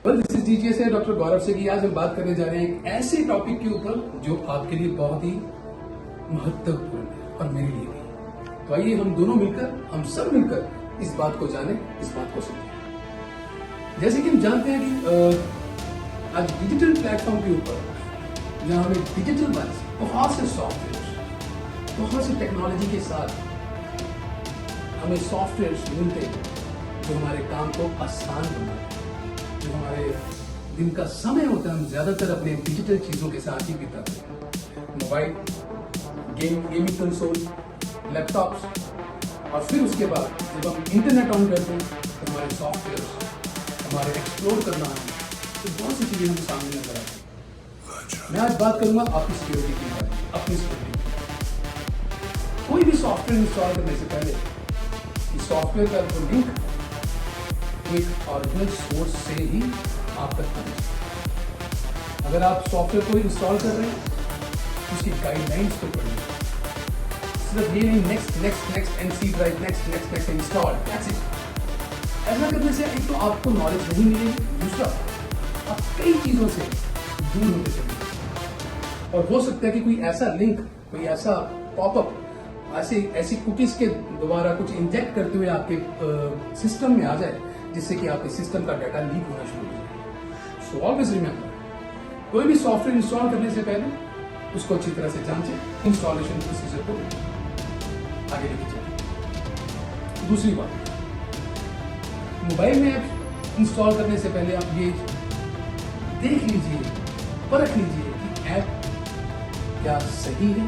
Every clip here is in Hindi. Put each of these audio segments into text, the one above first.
दिस इज डीजे से डॉक्टर गौरव से की आज हम बात करने जा रहे हैं एक ऐसे टॉपिक के ऊपर जो आपके लिए बहुत ही महत्वपूर्ण है और मेरे लिए भी। तो आइए हम सब मिलकर इस बात को जाने, इस बात को समझें। जैसे कि हम जानते हैं कि आज डिजिटल प्लेटफॉर्म के ऊपर जहां हमें डिजिटल वाइज बहुत से सॉफ्टवेयर, बहुत सी टेक्नोलॉजी के साथ हमें सॉफ्टवेयर मिलते हैं जो हमारे काम को आसान बनाते हैं। जो हमारे दिन का समय होता है हम ज्यादातर अपने डिजिटल चीजों के साथ ही बिताते हैं। मोबाइल, गेमिंग कंसोल, लैपटॉप्स, और फिर उसके बाद जब हम इंटरनेट ऑन करते हैं तो हमारे सॉफ्टवेयर हमारे एक्सप्लोर करना है तो बहुत सी चीजें हम सामने नजर आती हैं। मैं आज बात करूंगा आपकी सिक्योरिटी के बारे में, अपनी सिक्योरिटी। कोई भी सॉफ्टवेयर इंस्टॉल करने से पहले इस सॉफ्टवेयर का जो लिंक एक ओरिजिनल सोर्स से ही आप तक पहुंचे। अगर आप सॉफ्टवेयर को इंस्टॉल कर रहे हैं उसकी गाइडलाइंस को पढ़िए, सिर्फ ये नहीं next and C drive next install, that's it. ऐसा करने से एक तो आपको नॉलेज नहीं मिलेगी, दूसरा आप कई चीजों से दूर होते चलेंगे। और हो सकता है कि कोई ऐसा लिंक, कोई ऐसा पॉपअप ऐसी कुकीज के द्वारा कुछ इंजेक्ट करते हुए आपके सिस्टम में आ जाए जिससे कि आपके सिस्टम का डाटा लीक होना शुरू हो जाए। सो ऑलवेज रिमेंबर, कोई भी सॉफ्टवेयर इंस्टॉल करने से पहले उसको अच्छी तरह से जांचें, इंस्टॉलेशन प्रोसीजर को आगे लेके चलें। दूसरी बात, मोबाइल में ऐप इंस्टॉल करने से पहले आप ये देख लीजिए, परख लीजिए कि ऐप क्या सही है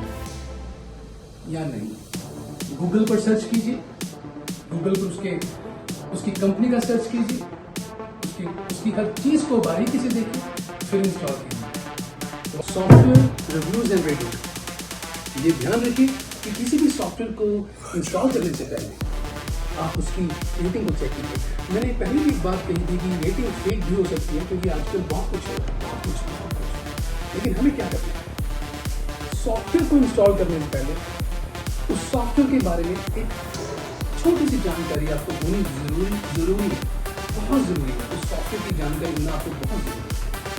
या नहीं। गूगल पर सर्च कीजिए, गूगल पर उसकी कंपनी का सर्च कीजिए, उसकी हर चीज को बारीकी से देखिए, फिर इंस्टॉल कीजिए। तो सॉफ्टवेयर रिव्यूज एंड रेटिंग, ये ध्यान रखिए कि किसी भी सॉफ्टवेयर को इंस्टॉल करने से पहले आप उसकी रेटिंग को चेक कीजिए। मैंने पहले भी एक बात कही थी कि रेटिंग फेक भी हो सकती है क्योंकि आजकल बहुत कुछ हो रहा है, बहुत कुछ। लेकिन हमें क्या करना है, सॉफ्टवेयर को इंस्टॉल करने से पहले उस सॉफ्टवेयर के बारे में एक छोटी सी जानकारी आपको होनी जरूरी है, बहुत जरूरी है। उस सॉफ्टवेयर की जानकारी होना आपको बहुत जरूरी है।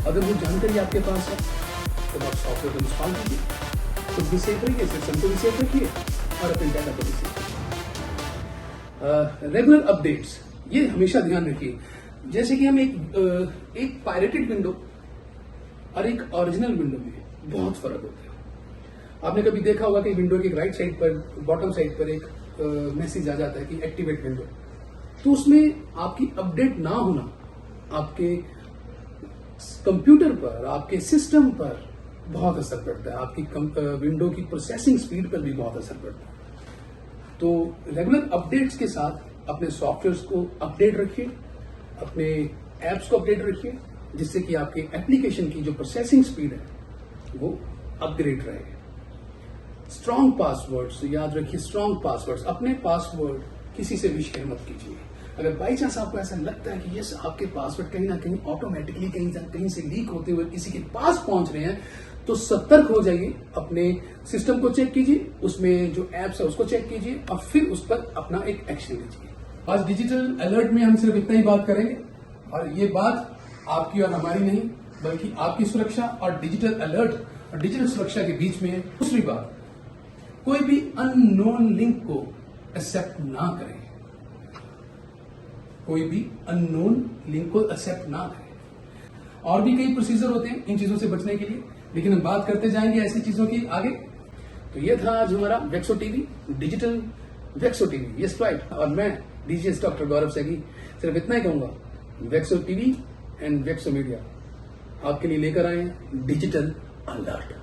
अगर वो जानकारी आपके पास है तो आप सॉफ्टवेयर को इंस्टॉल कीजिए, खुद भी सेफ रखिए, सिस्टम को भी सेफ रखिए और अपने डाटा को भी सेफ रखिए। रेगुलर अपडेट्स, ये हमेशा ध्यान रखिए। जैसे कि हम एक पायरेटेड विंडो और एक ओरिजिनल विंडो में बहुत फर्क होता है। आपने कभी देखा होगा कि विंडो के राइट साइड पर, बॉटम साइड पर एक मैसेज आ जाता है कि एक्टिवेट विंडो, तो उसमें आपकी अपडेट ना होना आपके कंप्यूटर पर, आपके सिस्टम पर बहुत असर पड़ता है, आपकी विंडो की प्रोसेसिंग स्पीड पर भी बहुत असर पड़ता है। तो रेगुलर अपडेट्स के साथ अपने सॉफ्टवेयर को अपडेट रखिए, अपने एप्स को अपडेट रखिए, जिससे कि आपके एप्लीकेशन की जो प्रोसेसिंग स्पीड है वो अपग्रेड रहे। स्ट्रॉन्ग पासवर्ड्स याद रखिए, स्ट्रॉन्ग पासवर्ड्स, अपने पासवर्ड किसी से भी शेयर मत कीजिए। अगर बाई चांस आपको ऐसा लगता है कि यस आपके पासवर्ड कहीं ना कहीं ऑटोमेटिकली कहीं से लीक होते हुए किसी के पास पहुंच रहे हैं, तो सतर्क हो जाइए, अपने सिस्टम को चेक कीजिए, उसमें जो एप्स है उसको चेक कीजिए और फिर उस पर अपना एक एक्शन लीजिए। आज डिजिटल अलर्ट में हम सिर्फ इतना ही बात करेंगे और ये बात आपकी और हमारी नहीं बल्कि आपकी सुरक्षा और डिजिटल अलर्ट और डिजिटल सुरक्षा के बीच में है। दूसरी बात, कोई भी अननोन लिंक को एक्सेप्ट ना करें, कोई भी अननोन लिंक को एक्सेप्ट ना करें। और भी कई प्रोसीजर होते हैं इन चीजों से बचने के लिए, लेकिन हम बात करते जाएंगे ऐसी चीजों की आगे। तो ये था आज हमारा Vexo TV, digital Vexo TV, yes right. और मैं डीजे डॉक्टर गौरव सैगी सिर्फ इतना ही कहूंगा, वेक्सो टीवी एंड वेक्सो मीडिया आपके लिए लेकर आए हैं डिजिटल अलर्ट।